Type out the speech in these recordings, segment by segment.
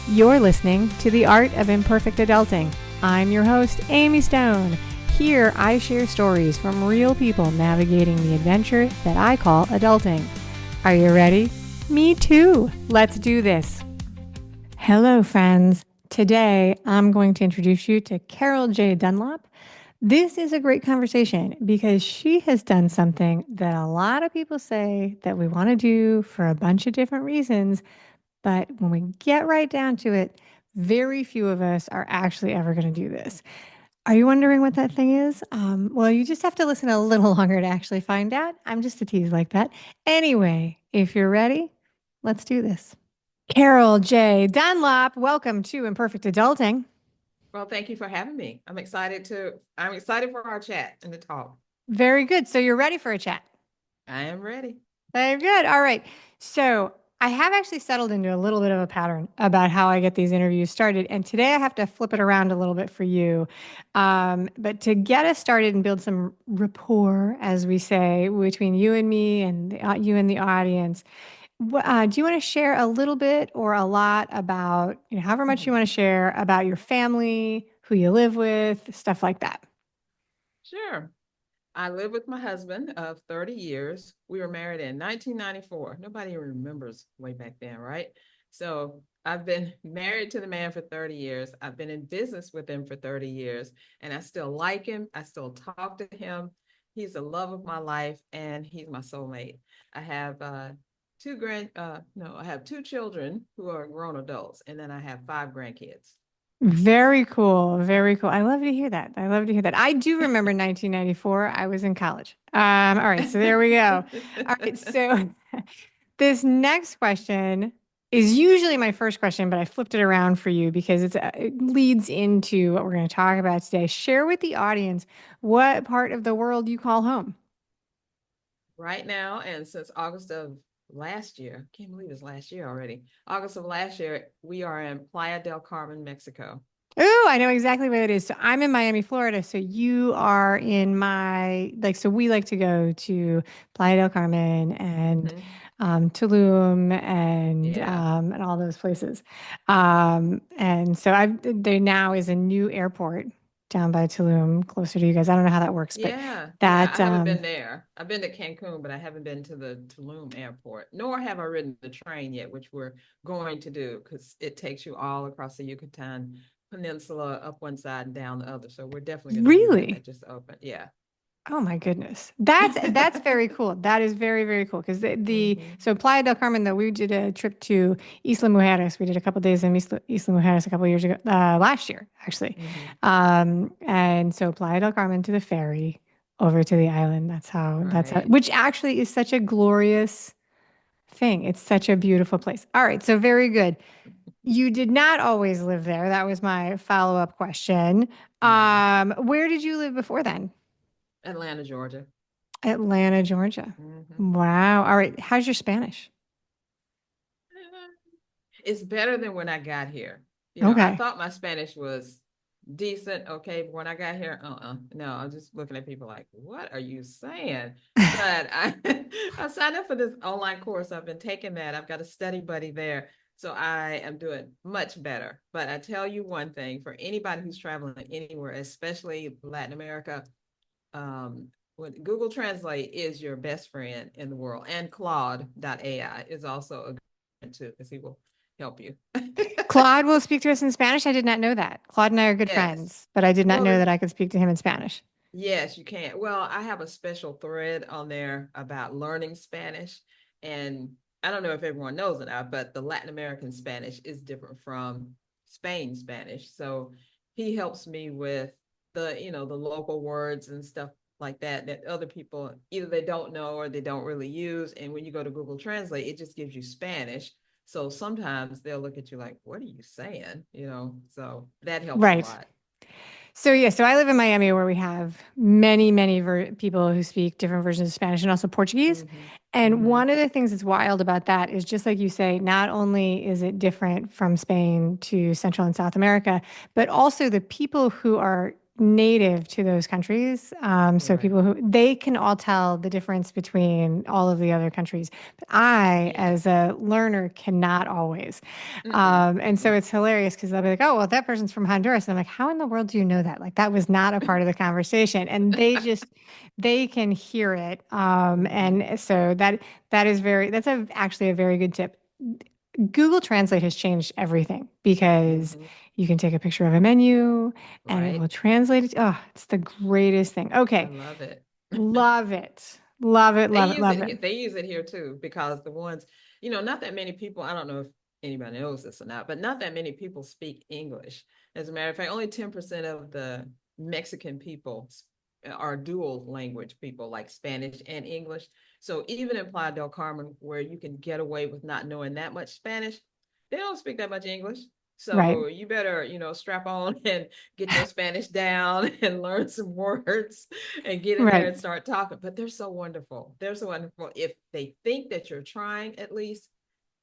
You're listening to The Art of Imperfect Adulting. I'm your host, Amy Stone. Here, I share stories from real people navigating the adventure that I call adulting. Are you ready? Me too. Let's do this. Hello, friends. Today, I'm going to introduce you to Carol J. Dunlop. This is a great conversation because she has done something that a lot of people say that we want to do for a bunch of different reasons. But when we get right down to it, very few of us are actually ever going to do this. Are you wondering what that thing is? Well, you just have to listen a little longer to actually find out. I'm just a tease like that. Anyway, if you're ready, let's do this. Carol J. Dunlop, welcome to Imperfect Adulting. Well, thank you for having me. I'm excited for our chat and the talk. Very good. So you're ready for a chat? I am ready. Very good. All right. So I have actually settled into a little bit of a pattern about how I get these interviews started. And today I have to flip it around a little bit for you. But to get us started and build some rapport, as we say, between you and me and you and the audience, do you want to share a little bit or a lot about, however much you want to share about your family, who you live with, stuff like that? Sure. I live with my husband of 30 years. We were married in 1994. Nobody remembers way back then, right? So I've been married to the man for 30 years. I've been in business with him for 30 years, and I still like him. I still talk to him. He's the love of my life, and he's my soulmate. I have I have two children who are grown adults, and then I have five grandkids. Very cool. Very cool. I love to hear that. I love to hear that. I do remember 1994. I was in college. All right. So there we go. All right. So this next question is usually my first question, but I flipped it around for you because it leads into what we're going to talk about today. Share with the audience what part of the world you call home. Right now, and since August of last year, can't believe it's last year already. August of last year, we are in Playa del Carmen, Mexico. Oh, I know exactly what it is. So I'm in Miami, Florida. So you are in so we like to go to Playa del Carmen and Mm-hmm. Tulum Yeah. and all those places. And so there now is a new airport down by Tulum, closer to you guys. I don't know how that works, but Yeah. Yeah. that I haven't been there. I've been to Cancun, but I haven't been to the Tulum airport, nor have I ridden the train yet, which we're going to do because it takes you all across the Yucatan Peninsula, up one side and down the other. So we're definitely going to do that. really. That just opened. Yeah. Oh my goodness. That's very cool. That is very, very cool. Because Mm-hmm. so Playa del Carmen, though, we did a trip to Isla Mujeres. We did a couple of days in Isla Mujeres a couple of years ago, last year, actually. Mm-hmm. And so Playa del Carmen to the ferry over to the island. That's how, Right. which actually is such a glorious thing. It's such a beautiful place. All right. So very good. You did not always live there. That was my follow-up question. No. Where did you live before then? Atlanta, Georgia. Atlanta, Georgia. Mm-hmm. Wow. All right. How's your Spanish? It's better than when I got here. I Okay. thought my Spanish was decent, okay, but when I got here, no, I'm just looking at people like, what are you saying? But I I signed up for this online course. I've been taking that. I've got a study buddy there. So I am doing much better. But I tell you one thing, for anybody who's traveling anywhere, especially Latin America, when Google Translate is your best friend in the world. And Claude.ai is also a good too, because he will help you. Claude will speak to us in Spanish. I did not know that. Claude and I are good Yes. friends, but I did not Well, know that I could speak to him in Spanish. yes, you can. Well, I have a special thread on there about learning Spanish. And I don't know if everyone knows it now, but the Latin American Spanish is different from Spain Spanish. So he helps me with the local words and stuff like that other people either they don't know or they don't really use. And when you go to Google Translate, it just gives you Spanish. So sometimes they'll look at you like, what are you saying? So that helps a Right. lot. So I live in Miami where we have many, many people who speak different versions of Spanish and also Portuguese. Mm-hmm. And Mm-hmm. one of the things that's wild about that is just like you say, not only is it different from Spain to Central and South America, but also the people who are native to those countries. So Right. people who they can all tell the difference between all of the other countries. But I, Yeah. as a learner, cannot always. Mm-mm, And so mm-mm. it's hilarious because they'll be like, oh, well, that person's from Honduras. And I'm like, how in the world do you know that? Like, that was not a part of the conversation. And they can hear it. Mm-hmm. And so that's actually a very good tip. Google Translate has changed everything because Mm-hmm. you can take a picture of a menu and it will Right. translate it. Oh, it's the greatest thing. I Okay. love it. Love it. Love it. They Love it. use Love it. it. They use it here too because the ones, not that many people. I don't know if anybody knows this or not, but not that many people speak English. As a matter of fact, only 10% of the Mexican people are dual language people, like Spanish and English. So even in Playa del Carmen, where you can get away with not knowing that much Spanish, they don't speak that much English. Right. So you better, strap on and get your Spanish down and learn some words and get in there Right. and start talking. But they're so wonderful. They're so wonderful. If they think that you're trying, at least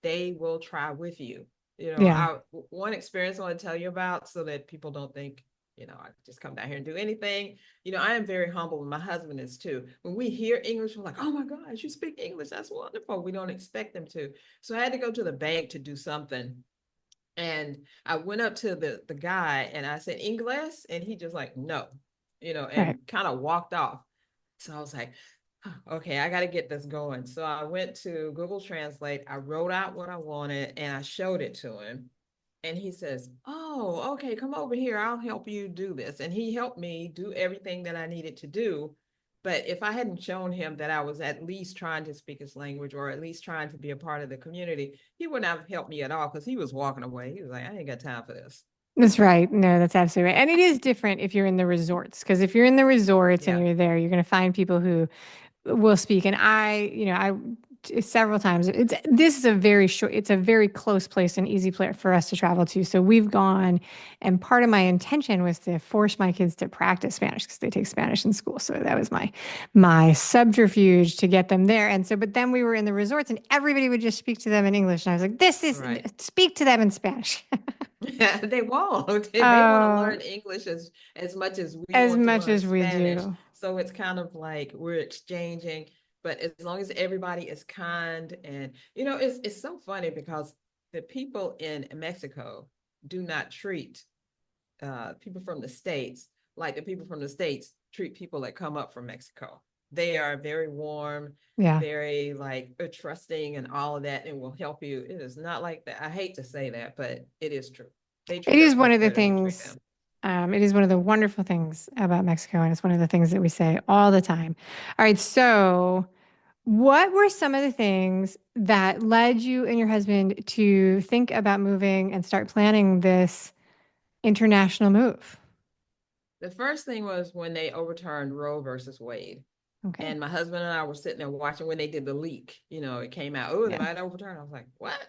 they will try with you. Yeah. I one experience I want to tell you about so that people don't think, I just come down here and do anything. I am very humble, and my husband is too. When we hear English, we're like, oh my gosh, you speak English. That's wonderful. We don't expect them to. So I had to go to the bank to do something. And I went up to the guy and I said, English? And he just like, no, Right. and kind of walked off. So I was like, okay, I got to get this going. So I went to Google Translate. I wrote out what I wanted and I showed it to him. And he says, oh, okay, come over here. I'll help you do this. And he helped me do everything that I needed to do. But if I hadn't shown him that I was at least trying to speak his language or at least trying to be a part of the community, he wouldn't have helped me at all because he was walking away. He was like, I ain't got time for this. That's right. No, that's absolutely right. And it is different if you're in the resorts, because if you're in the resorts and Yeah. you're there, you're going to find people who will speak. And several times, this is a very short, it's a very close place and easy place for us to travel to. So we've gone, and part of my intention was to force my kids to practice Spanish because they take Spanish in school. So that was my subterfuge to get them there. And so, but then we were in the resorts and everybody would just speak to them in English. And I was like, Right. speak to them in Spanish. They won't. They want to Oh, learn English as much as we as want to much learn as we Spanish. do. So it's kind of like we're exchanging, but as long as everybody is kind and it's so funny because the people in Mexico do not treat people from the States like the people from the States treat people that come up from Mexico. They are very warm, Yeah. very like trusting and all of that, and will help you. It is not like that. I hate to say that, but it is true. They It treat is us one much of the better than we treat things, them. it is one of the wonderful things about Mexico, and it's one of the things that we say all the time. All right, so what were some of the things that led you and your husband to think about moving and start planning this international move? The first thing was when they overturned Roe versus Wade. Okay. And my husband and I were sitting there watching when they did the leak. It came out, oh, they Yeah. might overturn. I was like, what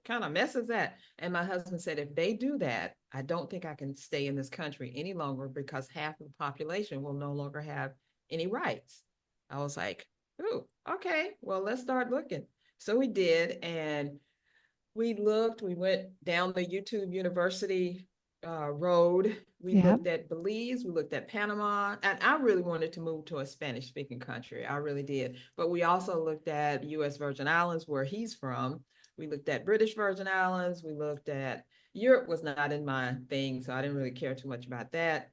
kind of mess is that? And my husband said, if they do that, I don't think I can stay in this country any longer because half of the population will no longer have any rights. I was like, oh, okay, well, let's start looking. So we did. And we looked, we went down the YouTube University road. We Yeah. looked at Belize, we looked at Panama, and I really wanted to move to a Spanish speaking country. I really did. But we also looked at US Virgin Islands, where he's from. We looked at British Virgin Islands. We looked at Europe, was not in my thing, so I didn't really care too much about that.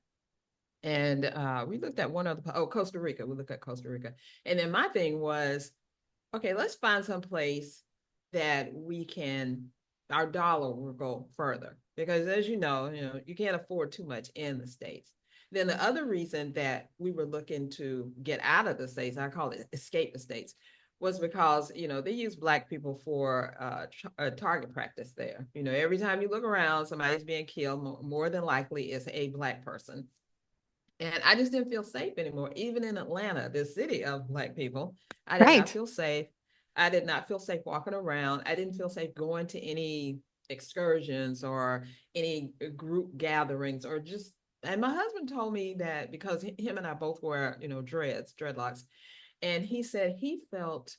And we looked at one other, Costa Rica. We looked at Costa Rica. And then my thing was, okay, let's find some place that our dollar will go further because as you can't afford too much in the States. Then the other reason that we were looking to get out of the States, I call it escape the States, was because, they use Black people for target practice there. Every time you look around, somebody's being killed, more than likely is a Black person. And I just didn't feel safe anymore. Even in Atlanta, the city of Black people, I did not Right. feel safe. I did not feel safe walking around. I didn't feel safe going to any excursions or any group gatherings or just, and my husband told me that because him and I both wear, dreadlocks. And he said he felt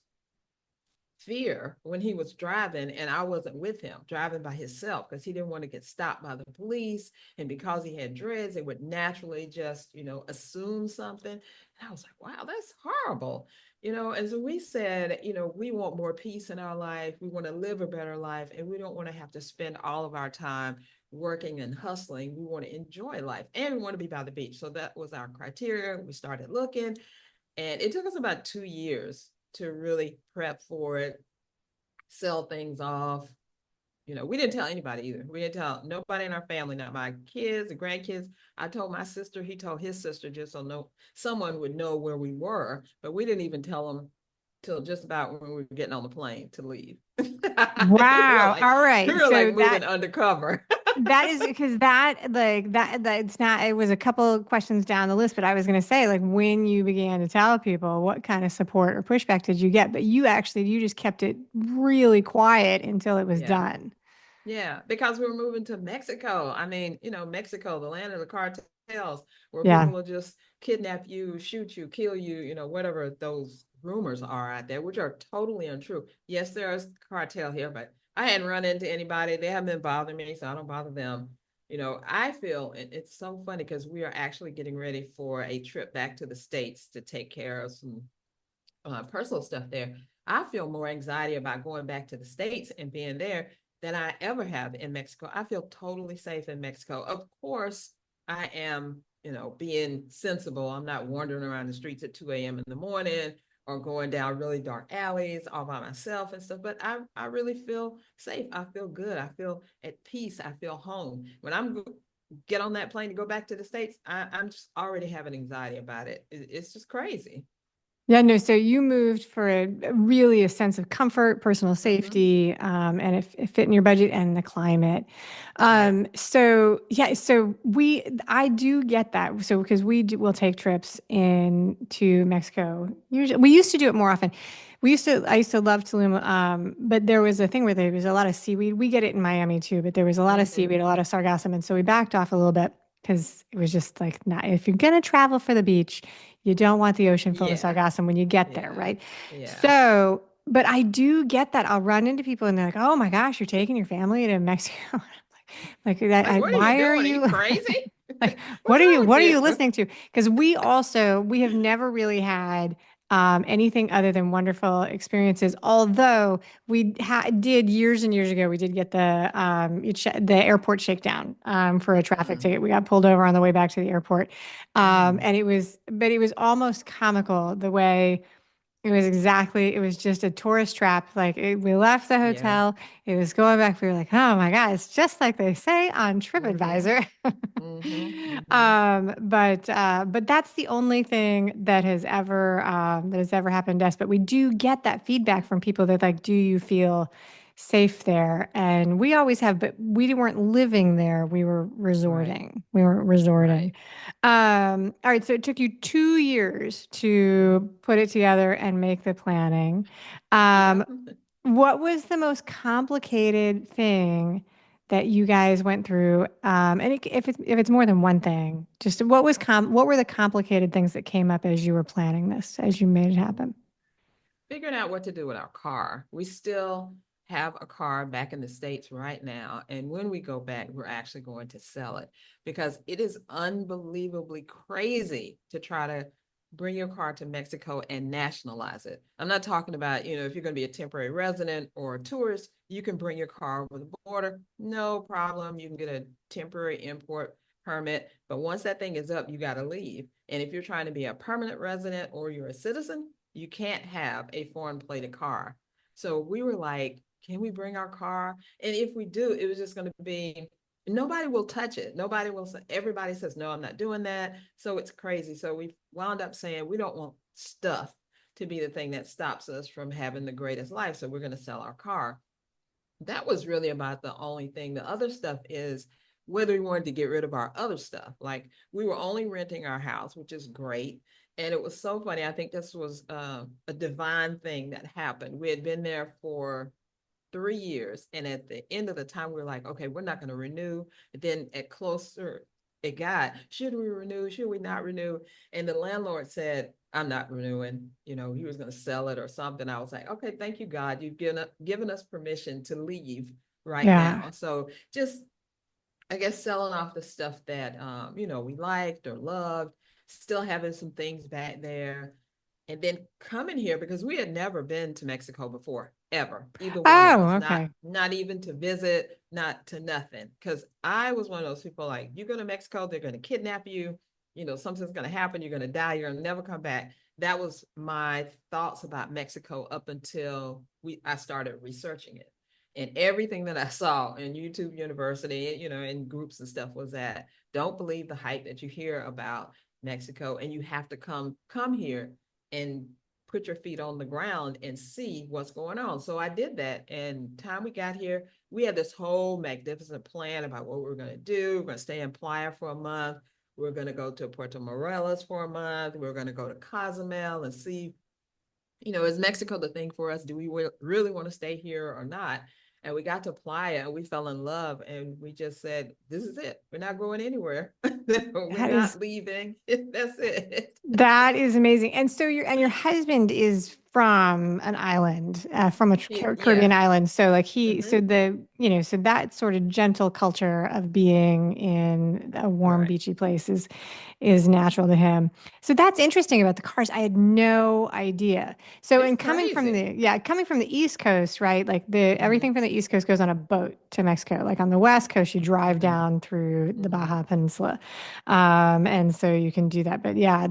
fear when he was driving and I wasn't with him, driving by himself, because he didn't want to get stopped by the police. And because he had dreads, they would naturally just, assume something. And I was like, wow, that's horrible. And so we said, we want more peace in our life. We want to live a better life. And we don't want to have to spend all of our time working and hustling. We want to enjoy life and we want to be by the beach. So that was our criteria. We started looking, and it took us about 2 years to really prep for it, sell things off. We didn't tell anybody either. We didn't tell nobody in our family, not my kids, the grandkids. I told my sister, he told his sister, just so someone would know where we were. But we didn't even tell them till just about when we were getting on the plane to leave. we were Wow. like, All we right. were So like moving undercover. that is because that it's not, it was a couple of questions down the list, but I was going to say, like, when you began to tell people, what kind of support or pushback did you get? But you just kept it really quiet until it was Yeah. done. Yeah, because we were moving to Mexico. I mean, Mexico, the land of the cartels, where Yeah. people will just kidnap you, shoot you, kill you, whatever those rumors are out there, which are totally untrue. Yes, there is cartel here, but I hadn't run into anybody. They haven't been bothering me, so I don't bother them. I feel, and it's so funny because we are actually getting ready for a trip back to the States to take care of some personal stuff there. I feel more anxiety about going back to the States and being there than I ever have in Mexico. I feel totally safe in Mexico. Of course, I am, being sensible. I'm not wandering around the streets at 2 a.m. in the morning or going down really dark alleys all by myself and stuff. But I really feel safe. I feel good. I feel at peace. I feel home. When I'm get on that plane to go back to the States, I'm just already having anxiety about it. It's just crazy. Yeah, no, so you moved for really a sense of comfort, personal Mm-hmm. safety, and it fit in your budget and the climate. Right. So yeah, I do get that. So because we'll take trips into Mexico. Usually, we used to do it more often. I used to love Tulum, but there was a thing where there was a lot of seaweed. We get it in Miami too, but there was a lot of Mm-hmm. seaweed, a lot of sargassum, and so we backed off a little bit because it was just like, not, if you're gonna travel for the beach, you don't want the ocean full of Yeah. sargassum when you get there, Yeah. right? Yeah. So, but I do get that. I'll run into people and they're like, "Oh my gosh, you're taking your family to Mexico." Like that. Like, what are you Why are doing? Are you you crazy? like? What's wrong with What are you you? listening to? Because we have never really had anything other than wonderful experiences. Although did years and years ago, we did get the airport shakedown for a traffic Mm, ticket. We got pulled over on the way back to the airport, mm, and it was almost comical the way. It was just a tourist trap. We left the yeah. hotel. It was going back. We were like, oh my God, it's just like they say on Mm-hmm. TripAdvisor. Mm-hmm. Mm-hmm. But that's the only thing that has ever happened to us. But we do get that feedback from people that like, do you feel safe there? And we always have, but we weren't living there. We were Right. resorting. We weren't resorting. Right. All right. So it took you 2 years to Mm-hmm. put it together and make the planning. Yep. What was the most complicated thing that you guys went through? If it's more than one thing, just what were the complicated things that came up as you were planning this, as you made it happen? Figuring out what to do with our car. We still have a car back in the States right now. And when we go back, we're actually going to sell it because it is unbelievably crazy to try to bring your car to Mexico and nationalize it. I'm not talking about, if you're going to be a temporary resident or a tourist, you can bring your car over the border, no problem. You can get a temporary import permit. But once that thing is up, you got to leave. And if you're trying to be a permanent resident or you're a citizen, you can't have a foreign plated car. So we were like, can we bring our car? And if we do, it was just going to be nobody will touch it. Nobody will say, everybody says, no, I'm not doing that. So it's crazy. So we wound up saying we don't want stuff to be the thing that stops us from having the greatest life. So we're going to sell our car. That was really about the only thing. The other stuff is whether we wanted to get rid of our other stuff. Like we were only renting our house, which is great. And it was so funny. I think this was a divine thing that happened. We had been there for 3 years. And at the end of the time, we were like, okay, we're not going to renew. And then it got, should we renew? Should we not renew? And the landlord said, I'm not renewing. He was going to sell it or something. I was like, okay, thank you, God. You've given us permission to leave right Yeah. now. So just, I guess, selling off the stuff that, we liked or loved, still having some things back there. And then coming here because we had never been to Mexico before, ever, either one of Oh, us, okay. not even to visit, not to nothing. Because I was one of those people like, you go to Mexico, they're going to kidnap you. Something's going to happen. You're going to die. You're going to never come back. That was my thoughts about Mexico up until I started researching it. And everything that I saw in YouTube University, in groups and stuff was that don't believe the hype that you hear about Mexico, and you have to come here and put your feet on the ground and see what's going on. So I did that. And time we got here, we had this whole magnificent plan about what we were going to do. We're going to stay in Playa for a month. We're going to go to Puerto Morelos for a month. We're going to go to Cozumel and see, is Mexico the thing for us? Do we really want to stay here or not? And we got to Playa and we fell in love and we just said, this is it. We're not going anywhere. We're That is not leaving. That's it. That is amazing. And so your husband is from an island, from a Caribbean Yeah. island. So like Mm-hmm. so that sort of gentle culture of being in a warm, Right. beachy place is natural to him. So that's interesting about the cars. I had no idea. So It's and crazy. coming from the East Coast, right? Like the Mm-hmm. everything from the East Coast goes on a boat to Mexico. Like on the West Coast, you drive Mm-hmm. down through the Mm-hmm. Baja Peninsula. And so you can do that. But yeah,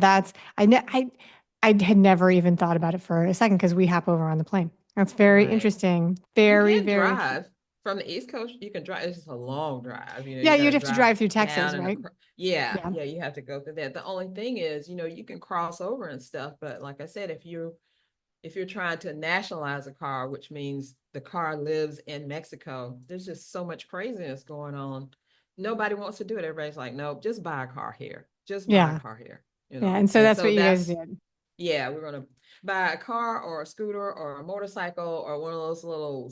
I had never even thought about it for a second because we hop over on the plane. That's very Right. interesting. You Very, can very interesting. drive from the East Coast. You can drive. It's just a long drive. Yeah, You got you'd to have to drive drive through Texas, down and right? across. Yeah, Yeah. yeah, you have to go through that. The only thing is, you can cross over and stuff. But like I said, if you're trying to nationalize a car, which means the car lives in Mexico, there's just so much craziness going on. Nobody wants to do it. Everybody's like, nope, just buy a car here. Just buy a Yeah. car here. Yeah. And so And that's so what you guys that's did. yeah, we're gonna buy a car or a scooter or a motorcycle or one of those little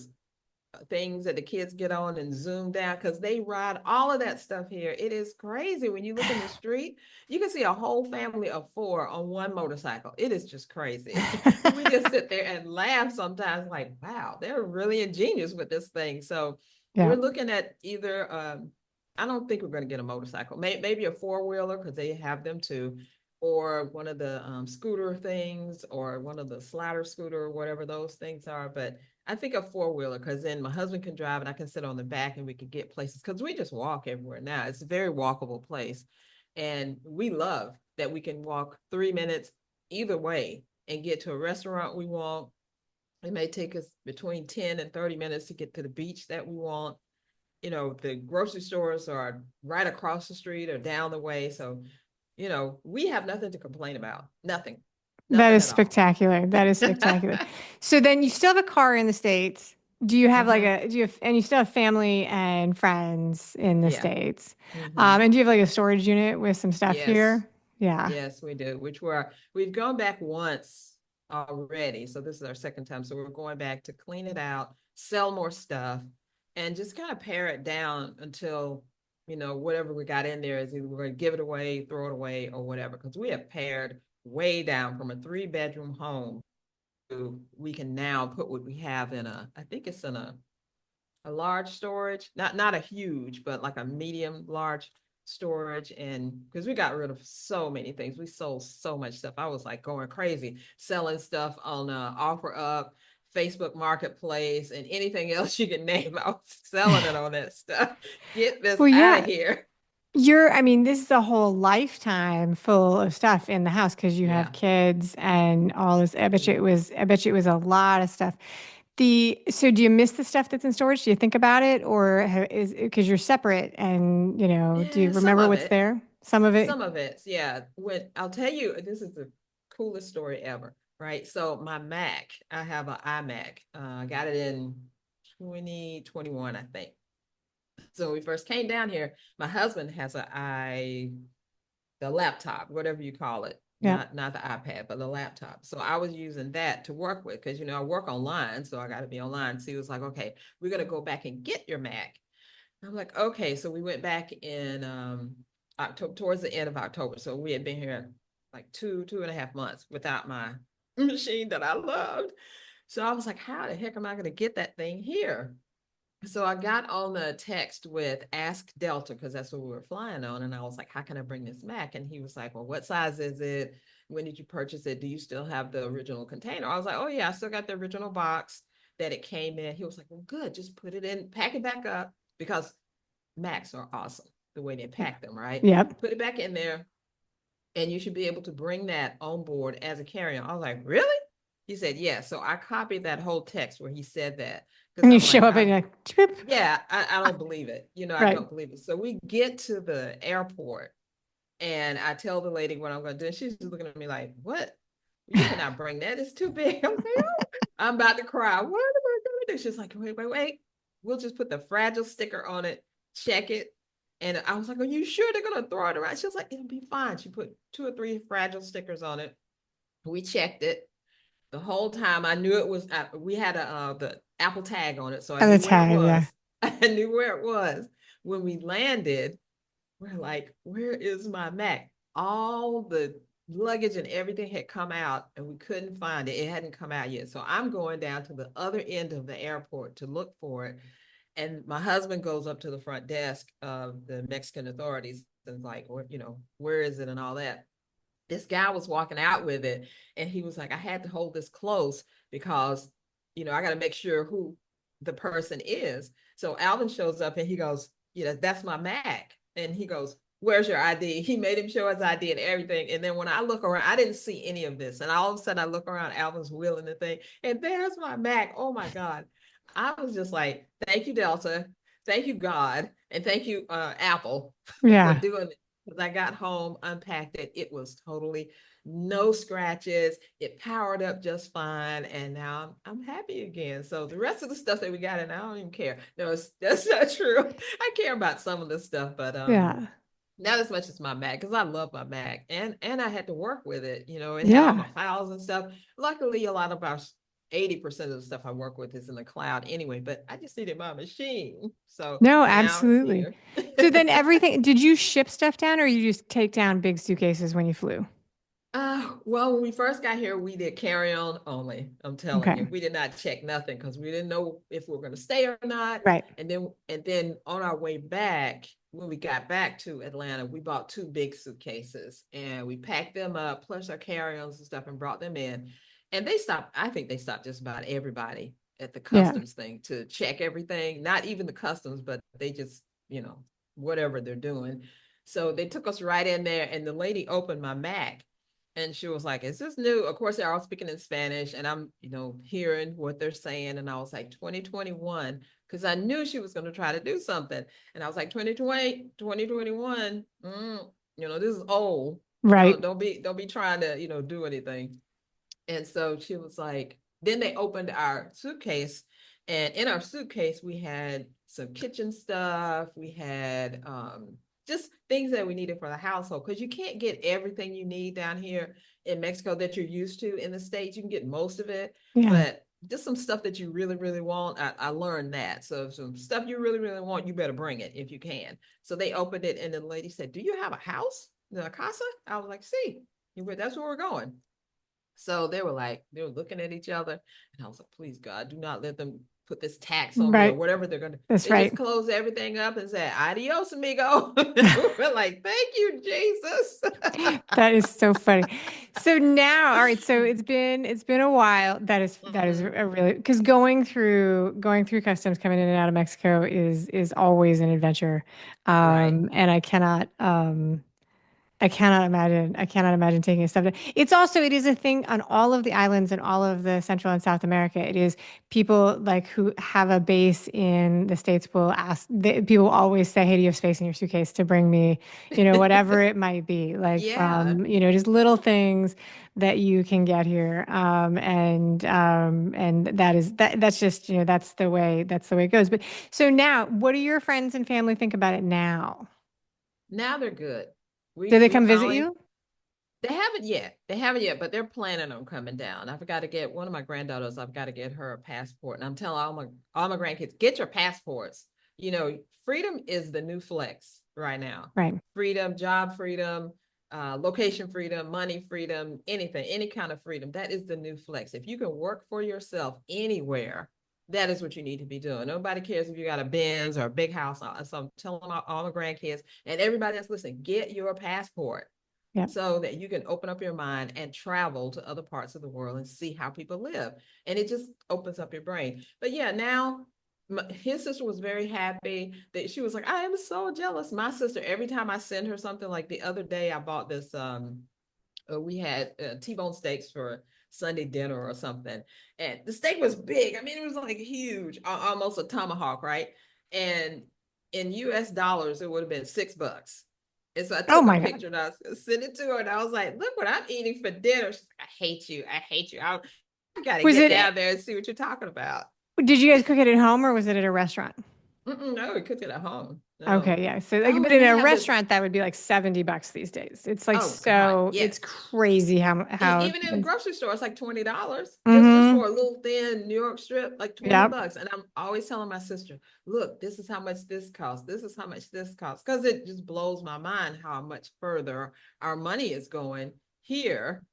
things that the kids get on and zoom down because they ride all of that stuff here. It is crazy when you look in the street. You can see a whole family of four on one motorcycle. It is just crazy. We just sit there and laugh sometimes, like, wow, they're really ingenious with this thing. So Yeah. we're looking at either. I don't think we're going to get a motorcycle. Maybe a four-wheeler because they have them too, or one of the scooter things, or one of the slider scooter, or whatever those things are. But I think a four-wheeler because then my husband can drive and I can sit on the back and we can get places because we just walk everywhere now. It's a very walkable place. And we love that we can walk 3 minutes either way and get to a restaurant we want. It may take us between 10 and 30 minutes to get to the beach that we want. The grocery stores are right across the street or down the way. So, we have nothing to complain about. Nothing. That Nothing is at all. spectacular. That is spectacular. So then you still have a car in the States. Mm-hmm. And you still have family and friends in the Yeah. States. Mm-hmm. And do you have like a storage unit with some stuff Yes. here? Yeah. Yes, we do, we've gone back once already. So this is our second time. So we're going back to clean it out, sell more stuff, and just kind of pare it down until, whatever we got in there is either we're going to give it away, throw it away, or whatever. Because we have pared way down from a 3-bedroom home to we can now put what we have in I think it's in a large storage, not a huge, but like a medium large storage. And because we got rid of so many things, we sold so much stuff. I was like going crazy selling stuff on OfferUp, Facebook Marketplace, and anything else you can name. I was selling it on that stuff. Get this Well, out of yeah. here. I mean, this is a whole lifetime full of stuff in the house because you have Yeah. kids and all this. Mm-hmm. I bet you it was a lot of stuff. So do you miss the stuff that's in storage? Do you think about it or is because you're separate and, do you Yeah, some remember of what's it. there? Some of it? Some of it, yeah. When I'll tell you, this is the coolest story ever, right? So my Mac, I have an iMac. I got it in 2021, I think. So when we first came down here, my husband has the laptop, whatever you call it, Yeah. not the iPad, but the laptop. So I was using that to work with because I work online, so I got to be online. So he was like, "Okay, we're gonna go back and get your Mac." I'm like, okay. So we went back in October, towards the end of October. So we had been here like 2.5 months without my machine that I loved. So I was like, how the heck am I going to get that thing here? So I got on the text with Ask Delta because that's what we were flying on. And I was like, how can I bring this Mac? And he was like, well, what size is it? When did you purchase it? Do you still have the original container? I was like, oh, yeah, I still got the original box that it came in. He was like, well, good. Just put it in, pack it back up because Macs are awesome the way they pack them, right? Yep. Put it back in there and you should be able to bring that on board as a carry-on. I was like, really? He said, yeah. So I copied that whole text where he said that because And you I'm show like, up and you're like, trip. yeah, I don't believe it. I Right. don't believe it. So we get to the airport and I tell the lady what I'm going to do. And she's looking at me like, what? You cannot bring that. It's too big. I'm like, oh, I'm about to cry. What am I going to do? She's like, wait. We'll just put the fragile sticker on it, check it. And I was like, are you sure they're going to throw it around? She was like, it'll be fine. She put 2 or 3 fragile stickers on it. We checked it. The whole time I knew it was, we had the Apple tag on it. So I And the knew where it tag, yeah. was. I knew where it was. When we landed, we're like, where is my Mac? All the luggage and everything had come out and we couldn't find it. It hadn't come out yet. So I'm going down to the other end of the airport to look for it. And my husband goes up to the front desk of the Mexican authorities and like, where is it and all that. This guy was walking out with it and he was like, I had to hold this close because, I got to make sure who the person is. So Alvin shows up and he goes, that's my Mac. And he goes, where's your ID? He made him show his ID and everything. And then when I look around, I didn't see any of this. And all of a sudden I look around, Alvin's wheeling the thing and there's my Mac. Oh my God. I was just like, thank you, Delta. Thank you, God. And thank you, Apple, for Yeah. doing it. Because I got home, unpacked it. It was totally no scratches. It powered up just fine. And now I'm happy again. So the rest of the stuff that we got in, I don't even care. No, that's not true. I care about some of the stuff, but Yeah. not as much as my Mac because I love my Mac and I had to work with it, it had all Yeah. my files and stuff. Luckily, a lot of our 80% of the stuff I work with is in the cloud anyway, but I just needed my machine. So No, now it's absolutely. here. So then everything, did you ship stuff down or you just take down big suitcases when you flew? Well, when we first got here, we did carry on only. I'm telling you, Okay. we did not check nothing because we didn't know if we were going to stay or not. Right. And then on our way back, when we got back to Atlanta, we bought 2 big suitcases and we packed them up, plus our carry-ons and stuff, and brought them in. And they stopped. I think they stopped just about everybody at the Yeah. customs thing to check everything. Not even the customs, but they just, whatever they're doing. So they took us right in there, and the lady opened my Mac and she was like, is this new? Of course, they're all speaking in Spanish and I'm, hearing what they're saying. And I was like, 2021, because I knew she was going to try to do something. And I was like, 2020, 2021, this is old. Right. Don't be trying to, do anything. And so she was like, then they opened our suitcase. And in our suitcase, we had some kitchen stuff. We had just things that we needed for the household. Because you can't get everything you need down here in Mexico that you're used to in the States. You can get most of it. Yeah. But just some stuff that you really, really want. I learned that. So some stuff you really, really want, you better bring it if you can. So they opened it and the lady said, do you have a house? A casa? I was like, see, that's where we're going. So they were looking at each other, and I was like, please, God, do not let them put this tax on me or Right. whatever they're going to. That's They just right. closed everything up and said, adios, amigo. We're like, thank you, Jesus. That is so funny. So now, all right, so it's been a while. That is Mhm. a really because going through customs coming in and out of Mexico is always an adventure. Right. And I cannot imagine taking a step down. It is a thing on all of the islands and all of the Central and South America. It is people like who have a base in the States will ask, people always say, hey, do you have space in your suitcase to bring me, whatever it might be, like Yeah. from, just little things that you can get here. And that's just, that's the way it goes. But so now, what do your friends and family think about it now? Now they're good. Do We they we come visit finally you? They haven't yet. They haven't yet, but they're planning on coming down. I've got to get one of my granddaughters. I've got to get her a passport, and I'm telling all my grandkids, get your passports. Freedom is the new flex right now. Right. Freedom, job freedom. location freedom, money freedom, anything, any kind of freedom. That is the new flex. If you can work for yourself anywhere, that is what you need to be doing. Nobody cares if you got a Benz or a big house. So I'm telling all my grandkids and everybody that's listening, get your passport Yeah. so that you can open up your mind and travel to other parts of the world and see how people live. And it just opens up your brain. But yeah, now his sister was very happy that she was like, I am so jealous. My sister, every time I send her something, like the other day, I bought this, we had T-bone steaks for Sunday dinner or something. And the steak was big. I mean, it was like huge, almost a tomahawk, right? And in US dollars, it would have been $6. And so I Oh took a my God. picture and I sent it to her, and I was like, look what I'm eating for dinner. She's like, I hate you. I hate you. I got to Was get it, down there and see what you're talking about. did you guys cook it at home or was it at a restaurant? No, we cooked it at home. No. Okay, yeah. So like, Oh, but and in they a have this. restaurant that would be like $70 these days. It's like Oh God, so it's yes. crazy how Even in the grocery store, it's like $20 just mm-hmm. for a little thin New York strip, like 20 Yep. bucks. And I'm always telling my sister, look, this is how much this costs. This is how much this costs. Because it just blows my mind how much further our money is going here.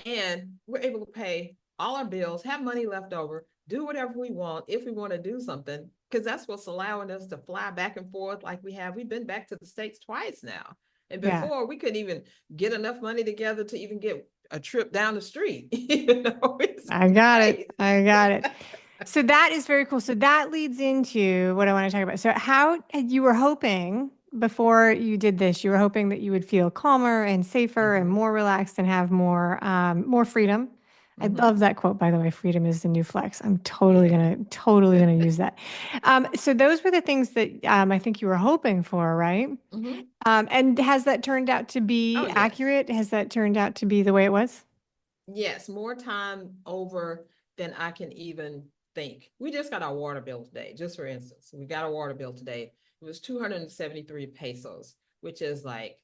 And we're able to pay all our bills, have money left over, do whatever we want if we want to do something. Because that's what's allowing us to fly back and forth like we have. We've been back to the States twice now. And Yeah. before we couldn't even get enough money together to even get a trip down the street. It's I got it. crazy. I got it. So that is very cool. So that leads into what I want to talk about. So how you were hoping before you did this, you were hoping that you would feel calmer and safer and Mm-hmm. more relaxed and have more freedom. I Mm-hmm. love that quote, by the way. Freedom is the new flex. I'm Yeah. totally gonna use that. So those were the things that I think you were hoping for, right? Mm-hmm. And has that turned out to be Oh, yes. accurate? Has that turned out to be the way it was? Yes, more time over than I can even think. We just got our water bill today, just for instance. We got a water bill today. It was 273 pesos, which is like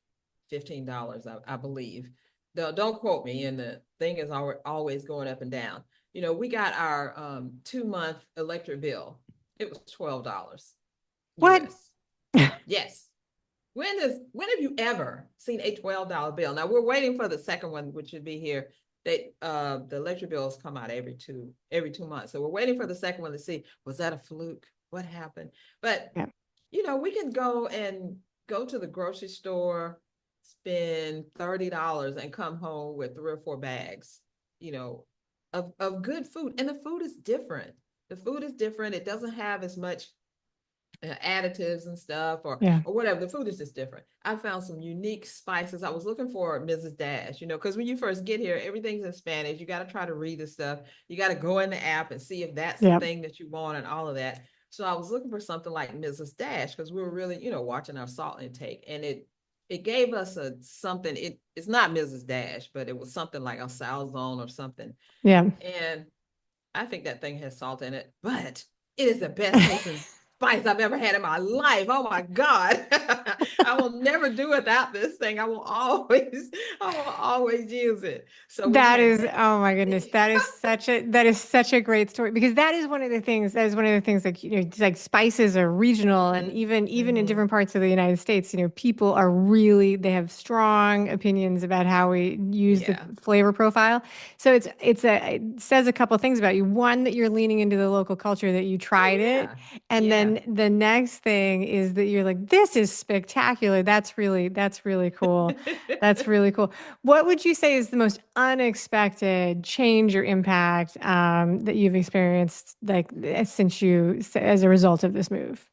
$15, I believe. Don't quote me, and the thing is always going up and down. We got our 2-month electric bill. It was $12 What? US. Yes. When have you ever seen a $12 bill? Now we're waiting for the second one, which should be here. The electric bills come out every 2 months. So we're waiting for the second one to see, was that a fluke? What happened? But Yeah. we can go to the grocery store, spend $30 and come home with 3 or 4 bags, you know, of good food. And the food is different. The food is different. It doesn't have as much additives and stuff Yeah. or whatever. The food is just different. I found some unique spices. I was looking for Mrs. Dash, because when you first get here, everything's in Spanish. You got to try to read the stuff. You got to go in the app and see if that's the Yeah. thing that you want and all of that. So I was looking for something like Mrs. Dash because we were really, watching our salt intake, and it gave us something. It's not Mrs. Dash, but it was something like a salzone or something. Yeah. And I think that thing has salt in it, but it is the best tasting spice I've ever had in my life. Oh my God. I will never do without this thing. I will always use it. So we That had is, that. oh my goodness, that is such a great story because that is one of the things like it's like spices are regional and Mm-hmm. even in Mm-hmm. different parts of the United States, people are really they have strong opinions about how we use the Yeah. flavor profile. So it says a couple things about you. One, that you're leaning into the local culture, that you Oh tried it, yeah. and Yeah. then the next thing is that you're like, this is spectacular. That's really cool. That's really cool. What would you say is the most unexpected change or impact that you've experienced, like as a result of this move?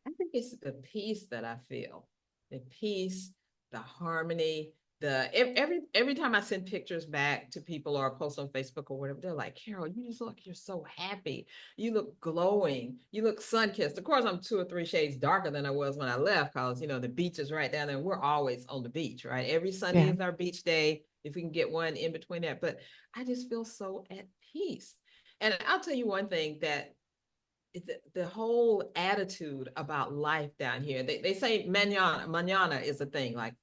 I think it's the peace that I feel, the peace, the harmony, every time I send pictures back to people or post on Facebook or whatever, they're like, Carol, you just look, you're so happy. You look glowing. You look sun kissed. Of course, I'm 2 or 3 shades darker than I was when I left because the beach is right down there. And we're always on the beach, right? Every Sunday Yeah. is our beach day. If we can get one in between that, but I just feel so at peace. And I'll tell you one thing that the whole attitude about life down here. They say mañana is a thing. Like,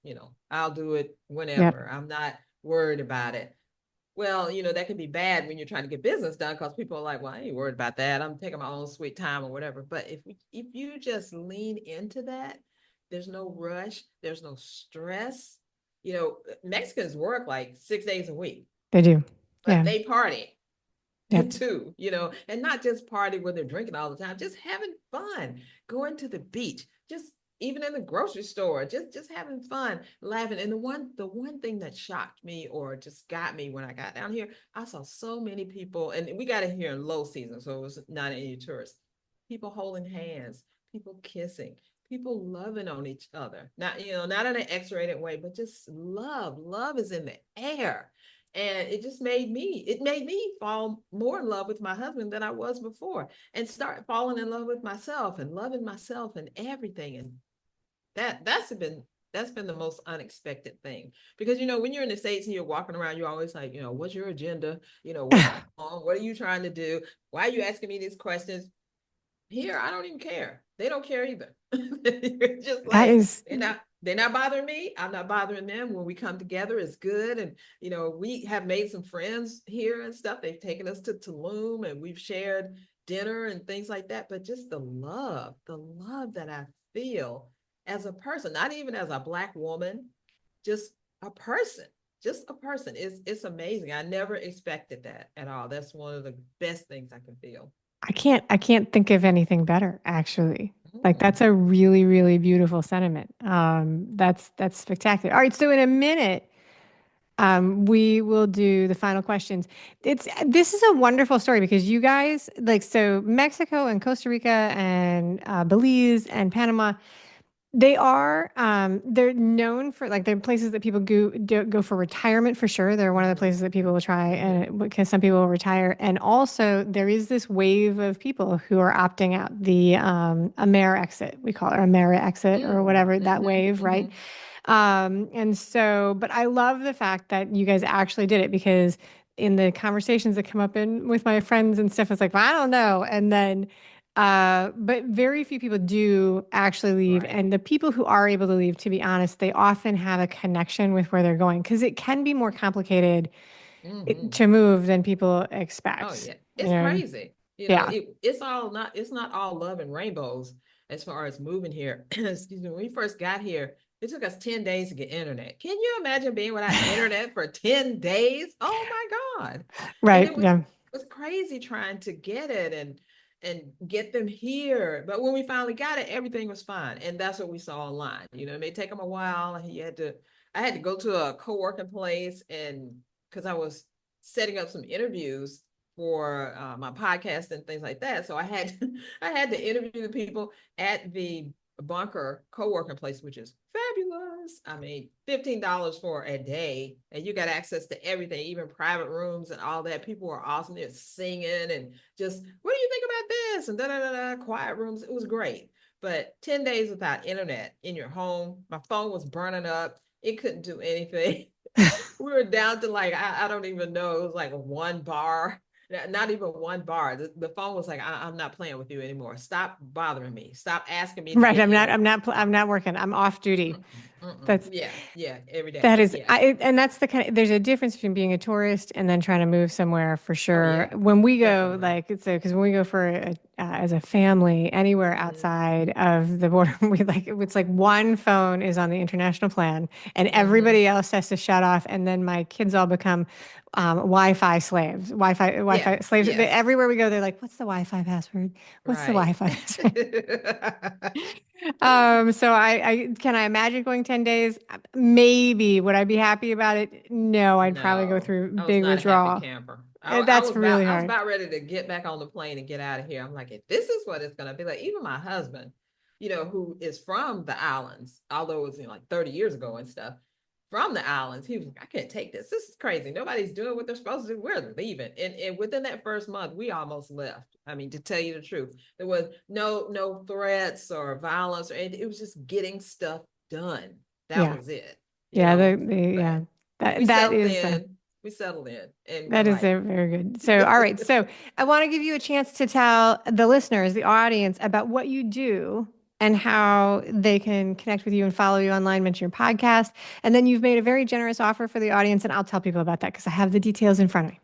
I'll do it Yeah. whenever. I'm not worried about it. Well, that can be bad when you're trying to get business done because people are like, well, I ain't worried about that. I'm taking my own sweet time or whatever. But if you just lean into that, there's no rush, there's no stress. Mexicans work like 6 days a week, They do. but Yeah. they party Yep. too, and not just party when they're drinking all the time, just having fun, going to the beach, just even in the grocery store, just having fun, laughing. And the one thing that shocked me or just got me when I got down here, I saw so many people, and we got in here in low season, so it was not any tourists. People holding hands, people kissing, people loving on each other. Not in an X-rated way, but just love. Love is in the air. And it made me fall more in love with my husband than I was before, and start falling in love with myself and loving myself and everything. And that's been the most unexpected thing, because when you're in the States and you're walking around, you're always like, what's your agenda? What's going on? What are you trying to do? Why are you asking me these questions? Here, I don't even care. They don't care either. You're just That like, is, they're not bothering me. I'm not bothering them. When we come together, it's good. And we have made some friends here and stuff. They've taken us to Tulum, and we've shared dinner and things like that. But just the love that I feel as a person, not even as a Black woman, just a person. Just a person. It's amazing. I never expected that at all. That's one of the best things I can feel. I can't think of anything better, actually. Like Mm. that's a really, really beautiful sentiment. That's spectacular. All right, so in a minute, we will do the final questions. This is a wonderful story because you guys like so Mexico and Costa Rica and Belize and Panama. They're known for like they're places that people go for retirement for sure. They're one of the Mm-hmm. places that people will try Mm-hmm. and because some people will retire. And also there is this wave of people who are opting out the Amer exit, we call it, or Amera exit or Mm. whatever, that Mm-hmm. wave, right? Mm-hmm. And so, but I love the fact that you guys actually did it because in the conversations that come up in with my friends and stuff, it's like, well, I don't know. And then, but very few people do actually leave. Right. And the people who are able to leave, to be honest, they often have a connection with where they're going because it can be more complicated Mm-hmm. to move than people Oh expect. yeah, You it's know? crazy. Yeah. It's not all love and rainbows as far as moving here. Excuse me. When we first got here, it took us 10 days to get internet. Can you imagine being without internet for 10 days? Oh my God. And Right. it was Yeah. it was crazy trying to get it and get them here. But when we finally got it, everything was fine. And that's what we saw online. It may take them a while. I had to go to a co-working place, and because I was setting up some interviews for my podcast and things like that. So I had I had to interview the people at the Bunker co-working place, which is fabulous. I mean, $15 for a day, and you got access to everything, even private rooms and all that. People were awesome. They're singing and just, what do you think about this? And da da da da. Quiet rooms. It was great. But 10 days without internet in your home, my phone was burning up. It couldn't do anything. We were down to like I don't even know, it was like one bar, not even one bar. The phone was like, I'm not playing with you anymore, stop bothering me, stop asking me to Right. get internet. I'm not working. I'm off duty. Mm-mm, mm-mm. That's Yeah, yeah, every That day, is, yeah. and that's the kind of, there's a difference between being a tourist and then trying to move somewhere for Oh sure. yeah, When we go, definitely. like, so, because when we go for, as a family, anywhere outside Mm-hmm, of the border, it's like one phone is on the international plan and mm-hmm. everybody else has to shut off. And then my kids all become Wi-Fi slaves, Yeah, Wi-Fi slaves. yes, Everywhere we go, they're like, what's the Wi-Fi password? What's the right. Wi-Fi password? So can I imagine going 10 days? Maybe. Would I be happy about it? No, I'd probably go No, through I was big not a happy withdrawal. camper. That's really I was hard. about ready to get back on the plane and get out of here. I'm like, if this is what it's gonna be like, even my husband, who is from the islands, although it was like 30 years ago and stuff, from the islands, he was like, I can't take this. This is crazy. Nobody's doing what they're supposed to do. We're leaving. And within that first month, we almost left. I mean, to tell you the truth, there was no threats or violence or anything. It was just getting stuff done. That Yeah. was it, Yeah. but Yeah. we That settled is, in. We settled in, and we're that is like, very good. So, all right. So, I want to give you a chance to tell the listeners, the audience, about what you do and how they can connect with you and follow you online, mention your podcast. And then you've made a very generous offer for the audience, and I'll tell people about that because I have the details in front of me.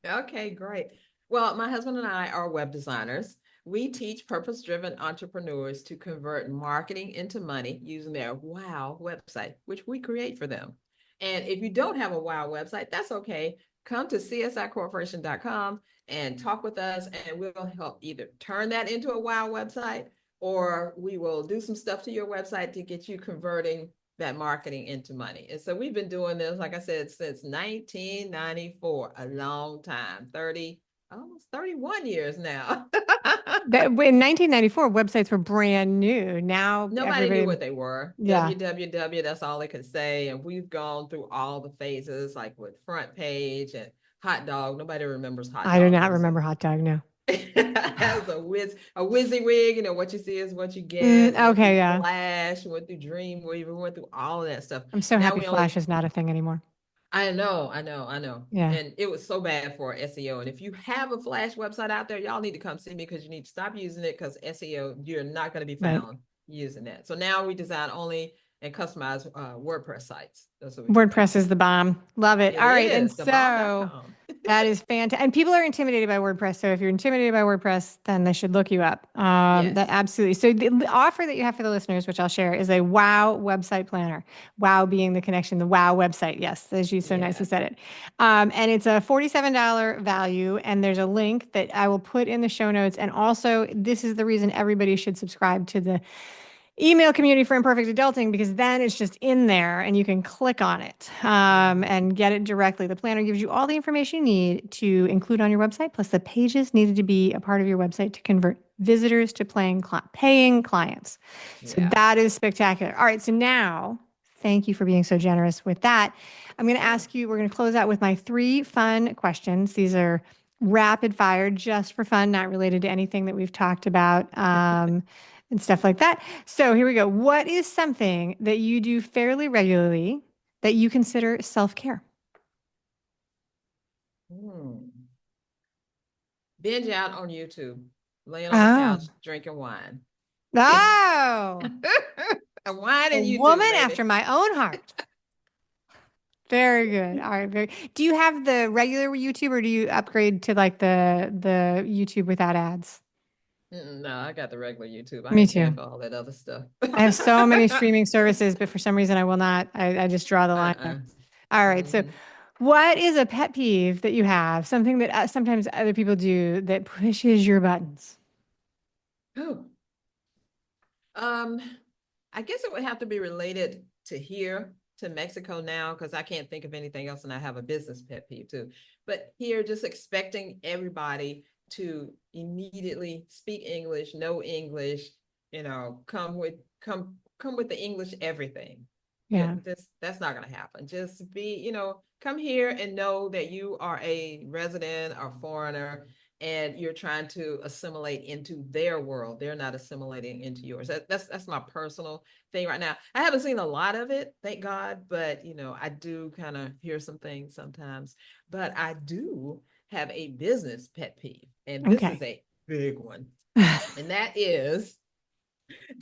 okay, great. Well, my husband and I are web designers. We teach purpose-driven entrepreneurs to convert marketing into money using their wow website, which we create for them. And if you don't have a WOW website, that's okay. Come to csicorporation.com and talk with us, and we'll help either turn that into a WOW website, or we will do some stuff to your website to get you converting that marketing into money. And so we've been doing this, like I said, since 1994, a long time, 30, almost 31 years now. In 1994, websites were brand new. Now Nobody knew everybody, what they were. yeah, www, that's all they could say. And we've gone through all the phases, like with front page and hot dog. Nobody remembers hot I do dog. It not was remember hot dog. No. that was a WYSIWYG. What you see is what you get. Went through Okay, yeah. Flash, went through Dreamweaver, went through all of that stuff. I'm so Now happy we Flash only is not a thing anymore. I know. Yeah. And it was so bad for SEO. And if you have a Flash website out there, y'all need to come see me because you need to stop using it because SEO, you're not going to be Right. found using that. So now we design only and customize WordPress sites. That's what we do now. WordPress is the bomb. Love it. It All right. And is the so bomb.com. that is fantastic. And people are intimidated by WordPress. So if you're intimidated by WordPress, then they should look you up. That Yes. absolutely. So the offer that you have for the listeners, which I'll share, is a WOW website planner. WOW being the connection, the WOW website. Yes, as you so nicely Yes. said it. And it's a $47 value. And there's a link that I will put in the show notes. And also, this is the reason everybody should subscribe to the email community for imperfect adulting, because then it's just in there and you can click on it Mhm. and get it directly. The planner gives you all the information you need to include on your website, plus the pages needed to be a part of your website to convert visitors to paying clients. So Yeah. that is spectacular. All right, so now thank you for being so generous with that. I'm going to Sure. ask you, we're going to close out with my 3 fun questions. These are rapid fire, just for fun, not related to anything that we've talked about. And stuff like that. So here we go. What is something that you do fairly regularly that you consider self-care? Hmm. Binge out on YouTube, laying on the Oh. couch, drinking wine. Oh, A wine a and woman YouTube, baby. after my own heart. Very good. All right. Very. Do you have the regular YouTube or do you upgrade to like the YouTube without ads? No, I got the regular YouTube. I Me ain't paying too. for all that other stuff. I have so many streaming services, but for some reason I will not. I just draw the line there. Uh-uh. All right. So, Hmm. what is a pet peeve that you have? Something that sometimes other people do that pushes your buttons? Oh, um, I guess it would have to be related to here, to Mexico now, because I can't think of anything else, and I have a business pet peeve too. But here, just expecting everybody to immediately speak English, know English, come with the English everything. Yeah, Yeah. that's not gonna happen. Just come here and know that you are a resident or foreigner and you're trying to assimilate into their world. They're not assimilating into yours. That's my personal thing right now. I haven't seen a lot of it, thank God, but I do kind of hear some things sometimes. But I do have a business pet peeve, and this is Okay. a big one. And that is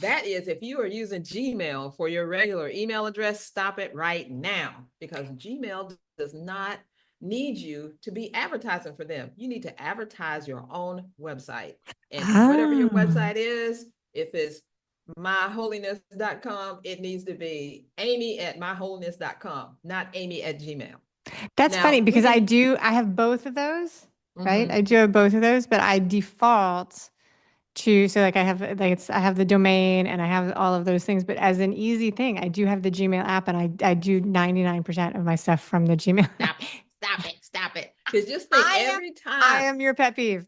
if you are using Gmail for your regular email address, stop it right now, because Gmail does not need you to be advertising for them. You need to advertise your own website. And whatever your Oh, website is, if it's myholiness.com, it needs to be Amy at myholiness.com, not Amy at Gmail. that's funny Now we because can. I have both of those, right? I Mhm. do have both of those, but I default to, so like I have the domain and I have all of those things, but as an easy thing, I do have the Gmail app and I do 99% of my stuff from the Gmail Stop app. it, stop it, stop it. Because just think I am I am your pet peeve.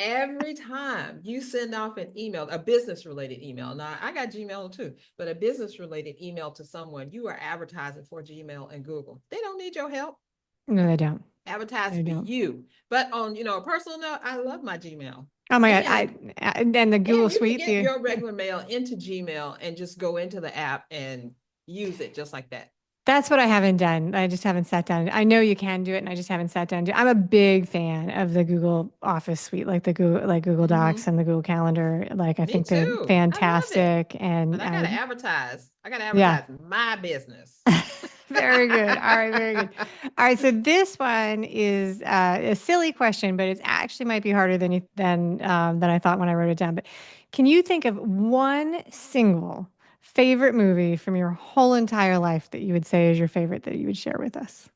every time you send off an email, a business related email. Now, I got Gmail too, but a business related email to someone, you are advertising for Gmail and Google. They don't need your help. No, they don't. Advertise They for don't. you. But on, a personal note, I love my Gmail. Oh my God. And And the Google and you can Suite, get the your yeah. regular mail into Gmail and just go into the app and use it just like that. That's what I haven't done. I just haven't sat down. I know you can do it, and I just haven't sat down. I'm a big fan of the Google Office suite, like Google Docs Hmm. and the Google Calendar. Like I Me think they're too. I love it. fantastic, But and I gotta advertise. I gotta yeah, advertise my business. very good. All right, very good. All right, so this one is a silly question, but it's actually might be harder than I thought when I wrote it down. But can you think of one single favorite movie from your whole entire life that you would say is your favorite that you would share with us?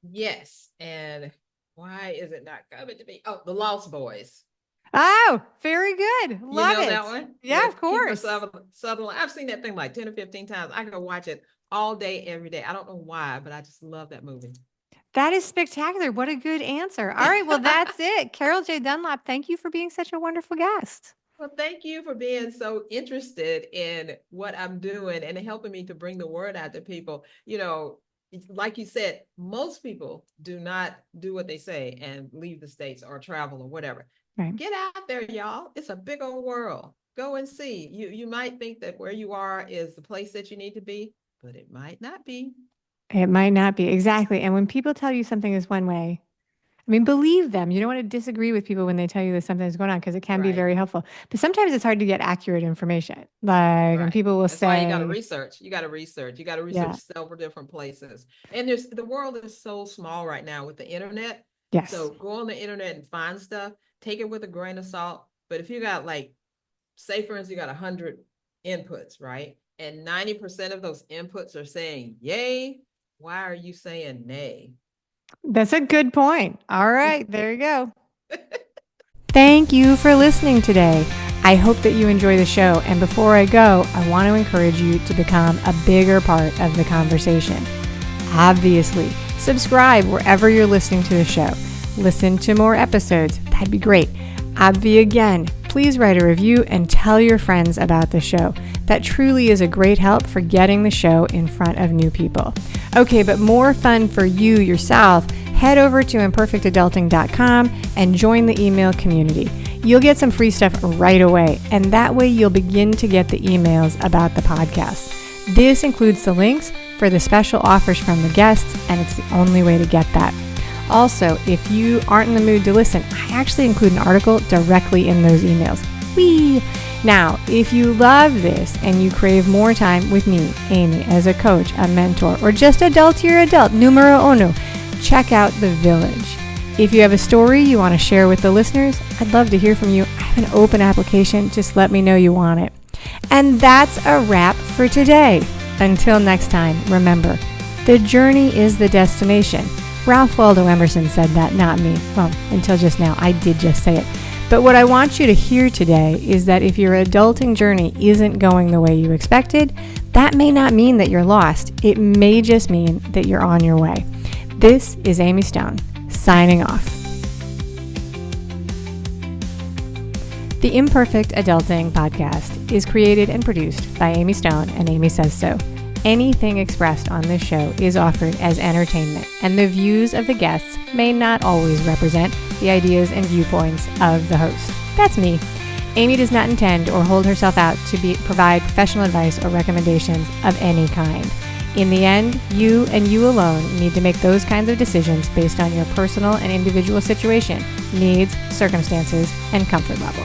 Yes. And why is it not coming to me? Oh, The Lost Boys. Oh, very good. You Love know it. that one Yeah, of with Kiefer course. Sutherland. I've seen that thing like 10 or 15 times. I can watch it all day, every day. I don't know why, but I just love that movie. That is spectacular. What a good answer. All right, well, that's it. Carol J. Dunlop, thank you for being such a wonderful guest. Well, thank you for being so interested in what I'm doing and helping me to bring the word out to people. Like you said, most people do not do what they say and leave the States or travel or whatever. Right. Get out there, y'all. It's a big old world. Go and see. You might think that where you are is the place that you need to be, but it might not be. It might not be. Exactly. And when people tell you something is one way, I mean, believe them. You don't want to disagree with people when they tell you that something's going on because it can be Right. very helpful. But sometimes it's hard to get accurate information. Like, and Right. people will That's why you got to say, research. You got to research. You got to research yeah, several different places. And the world is so small right now with the internet. yes. So go on the internet and find stuff. Take it with a grain of salt. But if you got like, say for instance, you got 100 inputs, right? And 90% of those inputs are saying yay. Why are you saying nay? That's a good point. All right, there you go. Thank you for listening today. I hope that you enjoy the show. And before I go, I want to encourage you to become a bigger part of the conversation. Obviously, subscribe wherever you're listening to the show. Listen to more episodes. That'd be great. Obvi again, please write a review and tell your friends about the show. That truly is a great help for getting the show in front of new people. Okay, but more fun for you yourself, head over to imperfectadulting.com and join the email community. You'll get some free stuff right away, and that way you'll begin to get the emails about the podcast. This includes the links for the special offers from the guests, and it's the only way to get that. Also, if you aren't in the mood to listen, I actually include an article directly in those emails. Whee! Now, if you love this and you crave more time with me, Amy, as a coach, a mentor, or just adultier adult, numero uno, check out The Village. If you have a story you want to share with the listeners, I'd love to hear from you. I have an open application. Just let me know you want it. And that's a wrap for today. Until next time, remember, the journey is the destination. Ralph Waldo Emerson said that, not me. Well, until just now, I did just say it. But what I want you to hear today is that if your adulting journey isn't going the way you expected, that may not mean that you're lost. It may just mean that you're on your way. This is Amy Stone, signing off. The Imperfect Adulting podcast is created and produced by Amy Stone and Amy Says So. Anything expressed on this show is offered as entertainment, and the views of the guests may not always represent the ideas and viewpoints of the host. That's me. Amy does not intend or hold herself out to provide professional advice or recommendations of any kind. In the end, you and you alone need to make those kinds of decisions based on your personal and individual situation, needs, circumstances, and comfort level.